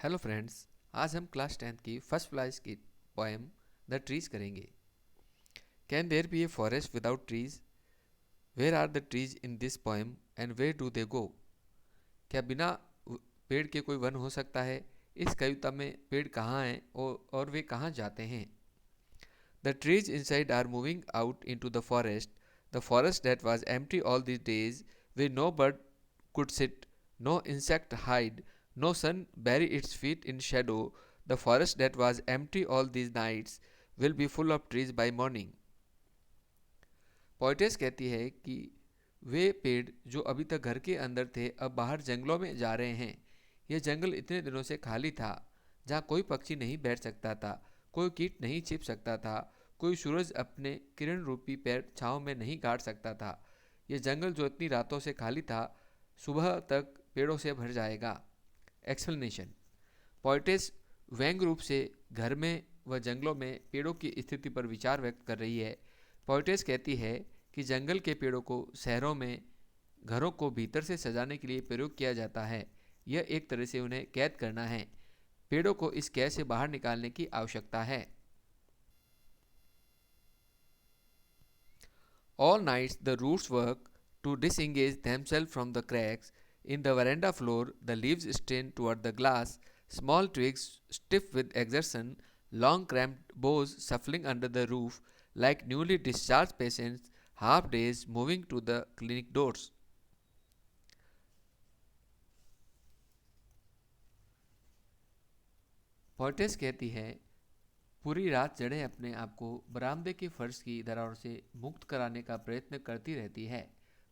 Hello friends, आज हम class 10th की फर्स्ट क्लास की पोएम द ट्रीज करेंगे। Can there be a forest without trees? Where are the trees in this poem and where do they go? क्या बिना पेड़ के कोई वन हो सकता है? इस कविता में पेड़ कहाँ हैं और वे कहाँ जाते हैं? The trees inside are moving out into the forest that was empty all these days, where no bird could sit, no insect hide, no sun bury its feet in shadow. The forest that was empty all these nights will be full of trees by morning. Poetess कहती है कि वे पेड़ जो अभी तक घर के अंदर थे अब बाहर जंगलों में जा रहे हैं। यह जंगल इतने दिनों से खाली था, जहाँ कोई पक्षी नहीं बैठ सकता था, कोई कीट नहीं छिप सकता था, कोई सूरज अपने किरण रूपी पैर छाँव में नहीं गाड़ सकता था। यह जंगल जो इतनी रातों से खाली था, सुबह तक पेड़ों से भर जाएगा। एक्सप्लेनेशन। पोइटेस व्यंग रूप से घर में व जंगलों में पेड़ों की स्थिति पर विचार व्यक्त कर रही है। पोइटेस कहती है कि जंगल के पेड़ों को शहरों में घरों को भीतर से सजाने के लिए प्रयोग किया जाता है। यह एक तरह से उन्हें कैद करना है। पेड़ों को इस कैद से बाहर निकालने की आवश्यकता है। All nights the roots work to disengage themselves from the cracks in the veranda floor. The leaves strain toward the glass, small twigs stiff with exertion, long cramped boughs shuffling under the roof like newly discharged patients, half days moving to the clinic doors. Poetess कहती है, पूरी रात जड़ें अपने आप को बरामदे के फर्श की दरारों से मुक्त कराने का प्रयत्न करती रहती है।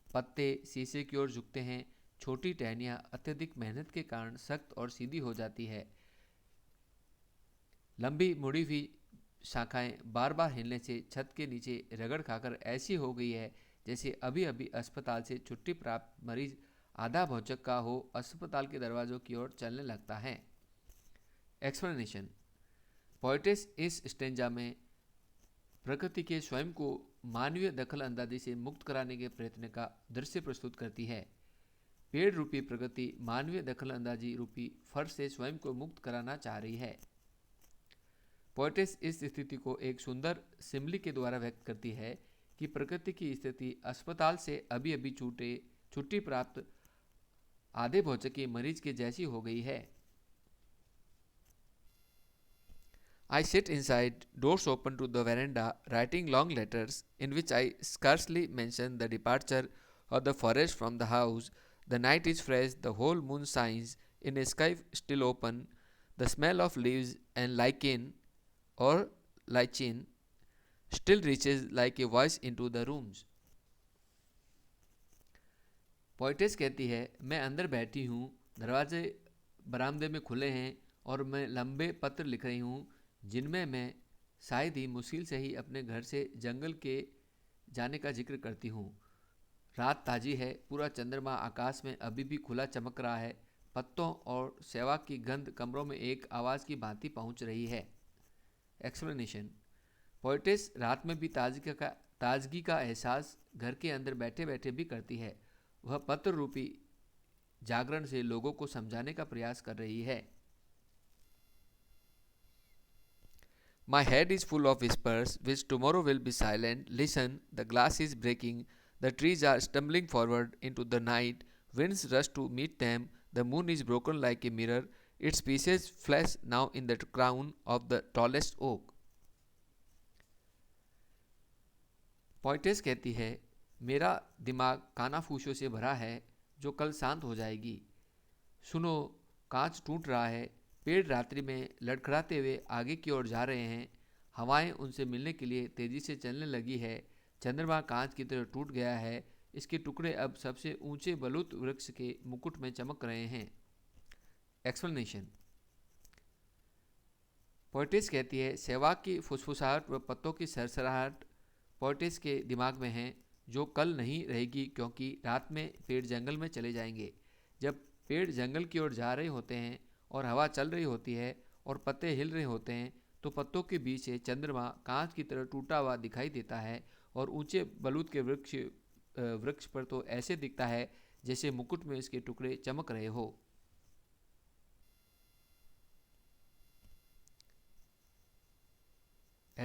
पत्ते शीशे की ओर झुकते हैं, छोटी टहनियाँ अत्यधिक मेहनत के कारण सख्त और सीधी हो जाती है। लंबी मुड़ी हुई शाखाएं बार बार हिलने से छत के नीचे रगड़ खाकर ऐसी हो गई है जैसे अभी अभी अस्पताल से छुट्टी प्राप्त मरीज आधा भौचक का हो अस्पताल के दरवाजों की ओर चलने लगता है। एक्सप्लेनेशन। पोइटेस इस स्टेंजा में प्रकृति के स्वयं को मानवीय दखल अंदाजी से मुक्त कराने के प्रयत्न का दृश्य प्रस्तुत करती है। पेड़ रूपी प्रकृति मानवीय दखल अंदाजी रूपी फर्श से स्वयं को मुक्त कराना चाह रही है। पोइटेस इस स्थिति को एक सुंदर सिमली के द्वारा व्यक्त करती है कि प्रकृति की स्थिति अस्पताल से अभी अभी छुट्टी प्राप्त आधे भौचकी मरीज के जैसी हो गई है। I sit inside, doors open to the veranda, writing long letters in which I scarcely mention the departure of the forest from the house. The night is fresh, the whole moon shines in a sky still open. The smell of leaves and lichen still reaches like a voice into the rooms. Poetess कहती है, मैं अंदर बैठी हूँ, दरवाजे बरामदे में खुले हैं और मैं लंबे पत्र लिख रही हूँ जिनमें मैं शायद ही मुश्किल से ही अपने घर से जंगल के जाने का जिक्र करती हूँ। रात ताजी है, पूरा चंद्रमा आकाश में अभी भी खुला चमक रहा है। पत्तों और सेवा की गंध कमरों में एक आवाज़ की भांति पहुँच रही है। एक्सप्लेनेशन। पोइटेस रात में भी ताजगी का एहसास घर के अंदर बैठे बैठे भी करती है। वह पत्र रूपी जागरण से लोगों को समझाने का प्रयास कर रही है। My head is full of whispers, which tomorrow will be silent. Listen, the glass is breaking, the trees are stumbling forward into the night, winds rush to meet them, the moon is broken like a mirror, its pieces flash now in the crown of the tallest oak. Poetess कहती है, मेरा दिमाग कानाफूसों से भरा है जो कल शांत हो जाएगी। सुनो, कांच टूट रहा है, पेड़ रात्रि में लड़खड़ाते हुए आगे की ओर जा रहे हैं, हवाएं उनसे मिलने के लिए तेजी से चलने लगी है, चंद्रमा कांच की तरह टूट गया है, इसके टुकड़े अब सबसे ऊंचे बलूत वृक्ष के मुकुट में चमक रहे हैं। एक्सप्लेनेशन। पोइटेस कहती है, सहवाग की फुसफुसाहट व पत्तों की सरसराहट पोइटेस के दिमाग में है जो कल नहीं रहेगी, क्योंकि रात में पेड़ जंगल में चले जाएंगे। जब पेड़ जंगल की ओर जा रहे होते हैं और हवा चल रही होती है और पत्ते हिल रहे होते हैं तो पत्तों के बीच से चंद्रमा कांच की तरह टूटा हुआ दिखाई देता है और ऊंचे बलूत के वृक्ष पर तो ऐसे दिखता है जैसे मुकुट में इसके टुकड़े चमक रहे हो।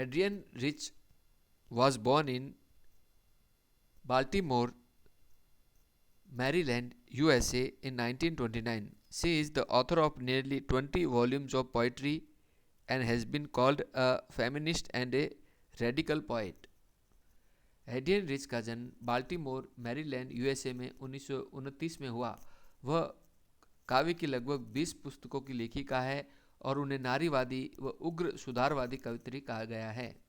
Adrienne Rich was born in Baltimore, Maryland, USA in 1929. She is the author of nearly 20 volumes of poetry and has been called a feminist and a radical poet. Adrienne Rich का जन्म बाल्टीमोर, मैरीलैंड, यूएसए में 1929 में हुआ। वह काव्य की लगभग 20 पुस्तकों की लेखिका है और उन्हें नारीवादी व उग्र सुधारवादी कवयित्री कहा गया है।